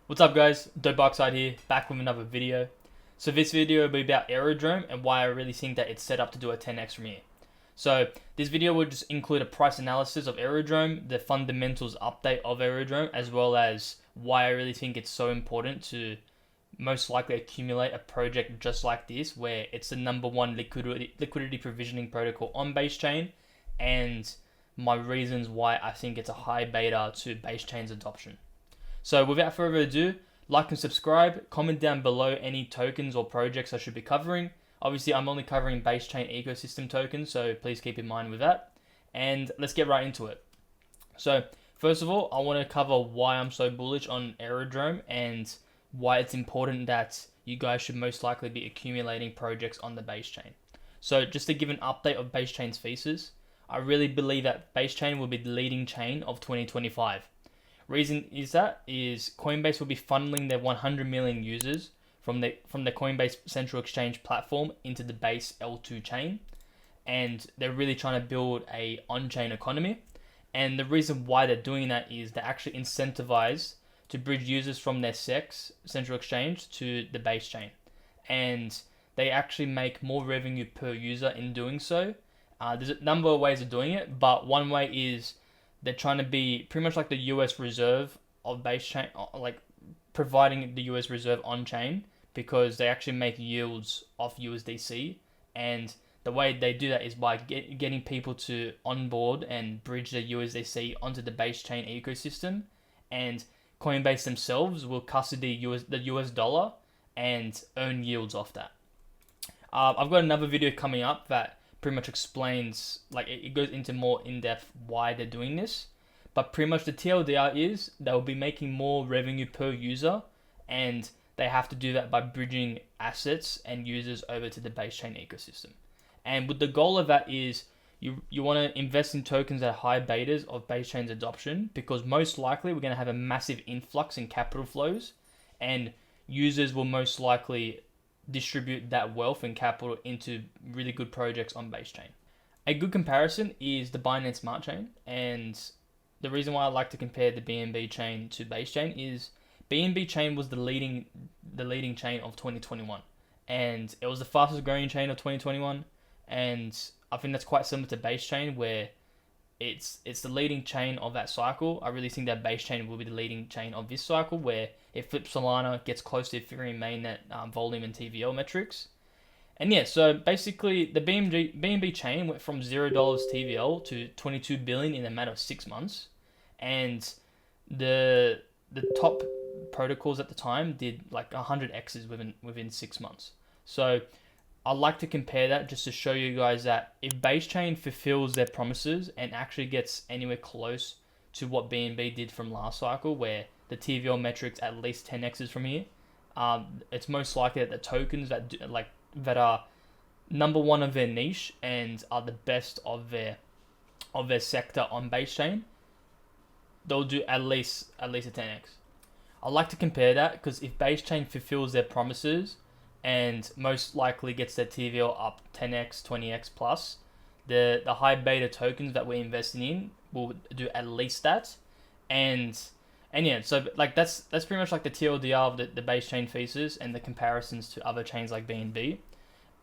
What's up guys, Dopeoxide here, back with another video. So this video will be about Aerodrome and why I really think that it's set up to do a 10x from here. So this video will just include a price analysis of Aerodrome, the fundamentals update of Aerodrome, as well as why I really think it's so important to most likely accumulate a project just like this, where it's the number one liquidity provisioning protocol on base chain, and my reasons why I think it's a high beta to base chain's adoption. So without further ado, like and subscribe, comment down below any tokens or projects I should be covering. Obviously, I'm only covering base chain ecosystem tokens, so please keep in mind with that. And let's get right into it. So first of all, I want to cover why I'm so bullish on Aerodrome and why it's important that you guys should most likely be accumulating projects on the base chain. So just to give an update of base chain's thesis, I really believe that base chain will be the leading chain of 2025. Reason is Coinbase will be funneling their 100 million users from the Coinbase Central Exchange platform into the base L2 chain, and they're really trying to build a on-chain economy. And the reason why they're doing that is they're actually incentivized to bridge users from their CEX Central Exchange to the base chain, and they actually make more revenue per user in doing so. There's a number of ways of doing it, but one way is they're trying to be pretty much like the US Reserve of base chain, like providing the US Reserve on chain, because they actually make yields off USDC. And the way they do that is by getting people to onboard and bridge the USDC onto the base chain ecosystem. And Coinbase themselves will custody the US dollar and earn yields off that. I've got another video coming up that pretty much explains, like it goes into more in-depth why they're doing this, but pretty much the TLDR is they'll be making more revenue per user, and they have to do that by bridging assets and users over to the base chain ecosystem. And with the goal of that is you want to invest in tokens at high betas of base chain's adoption, because most likely we're going to have a massive influx in capital flows, and users will most likely distribute that wealth and capital into really good projects on base chain. A good comparison is the Binance Smart Chain, and the reason why I like to compare the BNB chain to base chain is BNB chain was the leading chain of 2021, and it was the fastest growing chain of 2021, and I think that's quite similar to base chain, where it's the leading chain of that cycle. I really think that base chain will be the leading chain of this cycle, where it flips Solana, gets close to Ethereum mainnet volume and TVL metrics. And yeah, so basically the BNB chain went from $0 TVL to 22 billion in a matter of 6 months, and the top protocols at the time did like 100x's within 6 months. So I like to compare that just to show you guys that if base chain fulfills their promises and actually gets anywhere close to what BNB did from last cycle, where the TVL metrics at least 10x's from here, it's most likely that the tokens that are number one of their niche and are the best of their sector on base chain, they'll do at least a 10x. I like to compare that because if base chain fulfills their promises and most likely gets their TVL up 10x, 20x plus, the high beta tokens that we're investing in will do at least that. And yeah, so like that's pretty much like the TLDR of the base chain thesis and the comparisons to other chains like BNB.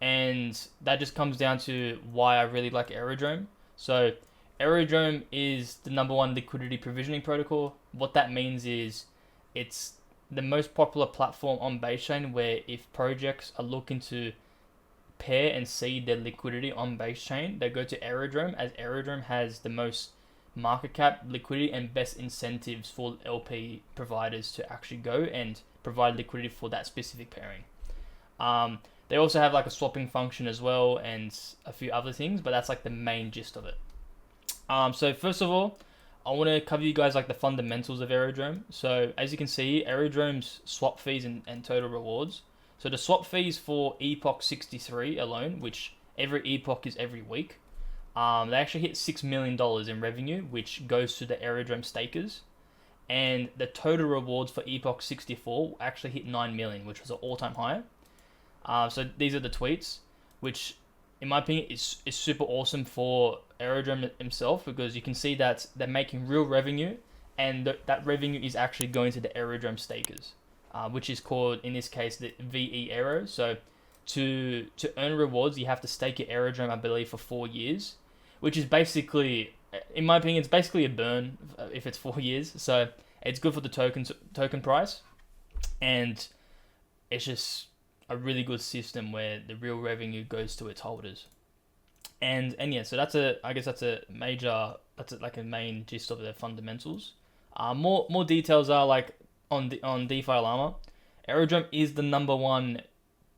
And that just comes down to why I really like Aerodrome. So Aerodrome is the number one liquidity provisioning protocol. What that means is it's the most popular platform on base chain, where if projects are looking to pair and seed their liquidity on base chain, they go to Aerodrome, as Aerodrome has the most market cap, liquidity, and best incentives for LP providers to actually go and provide liquidity for that specific pairing. They also have like a swapping function as well and a few other things, but that's like the main gist of it. So first of all, I want to cover you guys like the fundamentals of Aerodrome. So as you can see, Aerodrome's swap fees and total rewards. So the swap fees for Epoch 63 alone, which every epoch is every week, they actually hit $6 million in revenue, which goes to the Aerodrome stakers. And the total rewards for Epoch 64 actually hit 9 million, which was an all-time high. So these are the tweets, which in my opinion is super awesome for Aerodrome himself, because you can see that they're making real revenue and that revenue is actually going to the Aerodrome stakers, which is called in this case the VE Aero. So to earn rewards, you have to stake your Aerodrome, I believe, for 4 years, which is basically, in my opinion, it's basically a burn if it's 4 years. So it's good for the token price, and it's just a really good system where the real revenue goes to its holders. And yeah, so that's a like a main gist of the fundamentals. More details are like on DeFi Llama. Aerodrome is the number one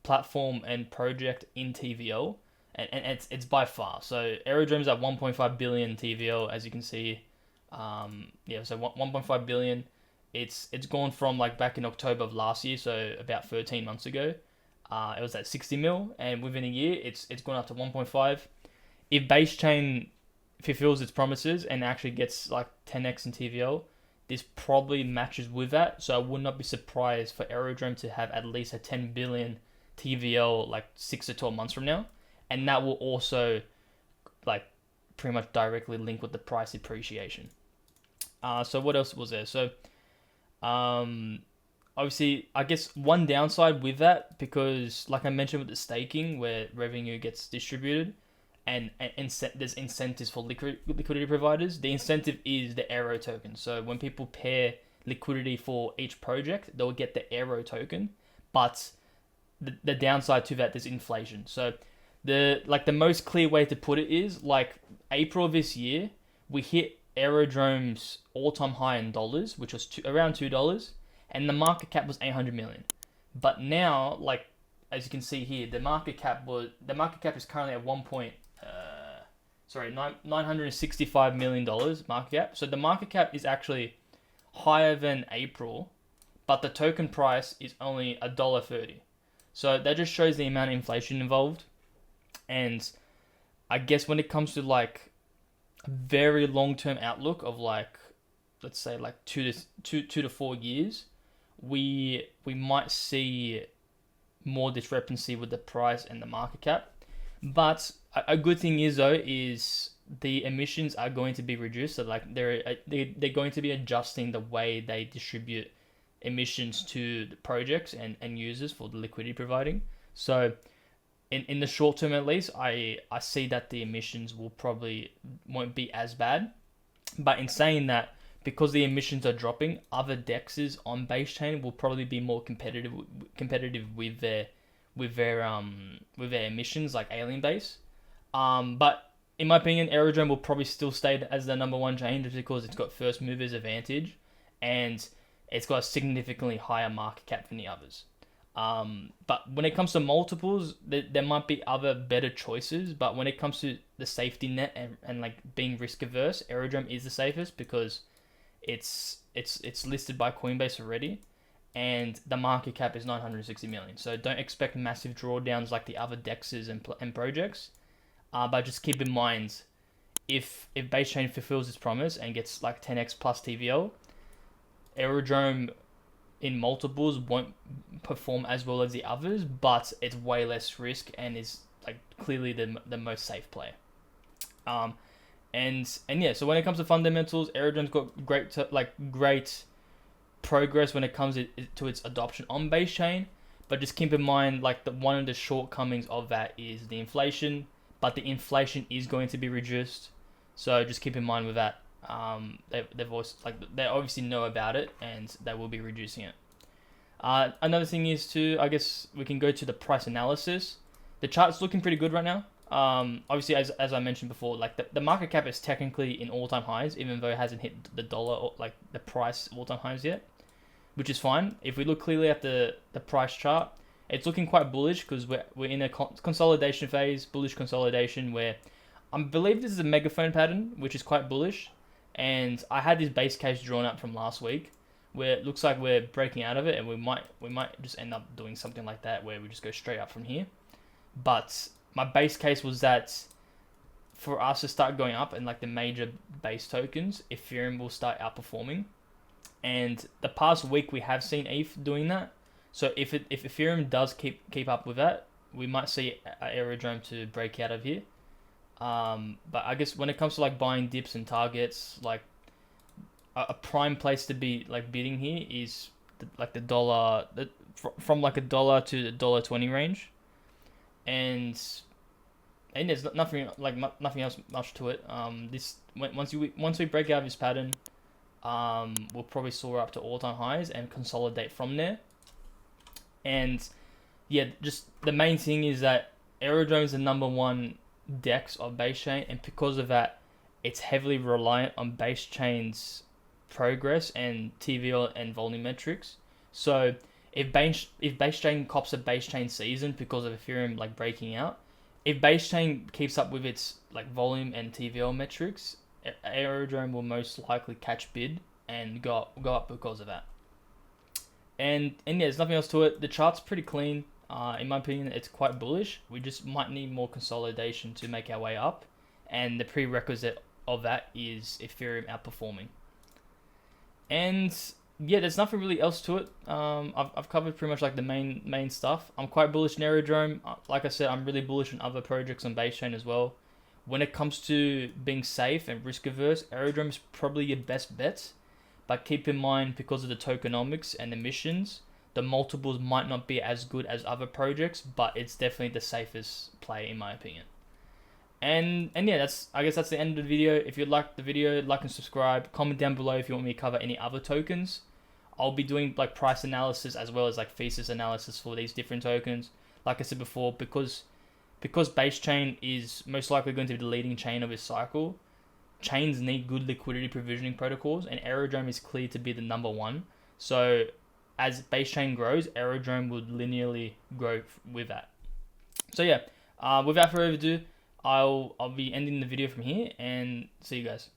platform and project in TVL, and it's by far. So Aerodrome's at 1.5 billion TVL, as you can see. So 1.5 billion. It's gone from like back in October of last year, so about 13 months ago. It was at 60 mil, and within a year, it's gone up to 1.5. If base chain fulfills its promises and actually gets like 10x in TVL, this probably matches with that. So I would not be surprised for Aerodrome to have at least a 10 billion TVL like 6 to 12 months from now, and that will also like pretty much directly link with the price appreciation. So what else was there? So obviously, I guess one downside with that, because like I mentioned with the staking, where revenue gets distributed, and there's incentives for liquidity providers. The incentive is the AERO token. So when people pair liquidity for each project, they'll get the AERO token. But the downside to that, there's inflation. So the most clear way to put it is like April of this year, we hit Aerodrome's all-time high in dollars, which was around $2, and the market cap was 800 million. But now, like as you can see here, the market cap is currently at $965 million market cap. So the market cap is actually higher than April, but the token price is only $1.30. So that just shows the amount of inflation involved. And I guess when it comes to like a very long-term outlook of like, let's say like 2 to 4 years, we might see more discrepancy with the price and the market cap. But a good thing is though is the emissions are going to be reduced. So like they're going to be adjusting the way they distribute emissions to the projects and users for the liquidity providing. So in the short term at least, I see that the emissions won't be as bad. But in saying that, because the emissions are dropping, other DEXs on base chain will probably be more competitive with their emissions, like Alien Base. But in my opinion, Aerodrome will probably still stay as the number one chain just because it's got first movers advantage and it's got a significantly higher market cap than the others. But when it comes to multiples, there might be other better choices. But when it comes to the safety net and like being risk averse, Aerodrome is the safest because it's listed by Coinbase already, and the market cap is 960 million. So don't expect massive drawdowns like the other DEXs and projects. But just keep in mind, if base chain fulfills its promise and gets like 10x plus TVL, Aerodrome in multiples won't perform as well as the others, but it's way less risk and is like clearly the most safe play. And yeah, so when it comes to fundamentals, Aerodrome's got great progress when it comes to its adoption on base chain, but just keep in mind like one of the shortcomings of that is the inflation, but the inflation is going to be reduced, so just keep in mind with that. They obviously know about it and they will be reducing it. Another thing is I guess we can go to the price analysis. The chart's looking pretty good right now. Obviously, as I mentioned before, like the market cap is technically in all-time highs, even though it hasn't hit the dollar or like the price all-time highs yet, which is fine. If we look clearly at the price chart, it's looking quite bullish because we're in a consolidation phase, bullish consolidation, where I believe this is a megaphone pattern, which is quite bullish. And I had this base case drawn up from last week, where it looks like we're breaking out of it, and we might just end up doing something like that, where we just go straight up from here. But my base case was that for us to start going up and like the major base tokens, Ethereum will start outperforming. And the past week we have seen ETH doing that. So if Ethereum does keep up with that, we might see Aerodrome to break out of here. But I guess when it comes to like buying dips and targets, like a prime place to be like bidding here is like the dollar, from like $1 to the $1.20 range, and there's nothing like nothing else much to it. This once we break out of this pattern, we'll probably soar up to all-time highs and consolidate from there. And yeah, just the main thing is that Aerodrome is the number one DEX of base chain, and because of that, it's heavily reliant on base chain's progress and TVL and volume metrics. So if base chain cops a base chain season because of Ethereum like breaking out, if base chain keeps up with its like volume and TVL metrics, Aerodrome will most likely catch bid and go up because of that. And yeah, there's nothing else to it. The chart's pretty clean. In my opinion, it's quite bullish. We just might need more consolidation to make our way up, and the prerequisite of that is Ethereum outperforming. And yeah, there's nothing really else to it. I've covered pretty much like the main stuff. I'm quite bullish in Aerodrome. Like I said, I'm really bullish on other projects on base chain as well. When it comes to being safe and risk averse, Aerodrome is probably your best bet. But keep in mind, because of the tokenomics and emissions, the multiples might not be as good as other projects, but it's definitely the safest play in my opinion. And yeah, I guess that's the end of the video. If you liked the video, like and subscribe. Comment down below if you want me to cover any other tokens. I'll be doing like price analysis as well as like thesis analysis for these different tokens. Like I said before, because base chain is most likely going to be the leading chain of this cycle, chains need good liquidity provisioning protocols, and Aerodrome is clear to be the number one. So as base chain grows, Aerodrome would linearly grow with that. So yeah, without further ado, I'll be ending the video from here, and see you guys.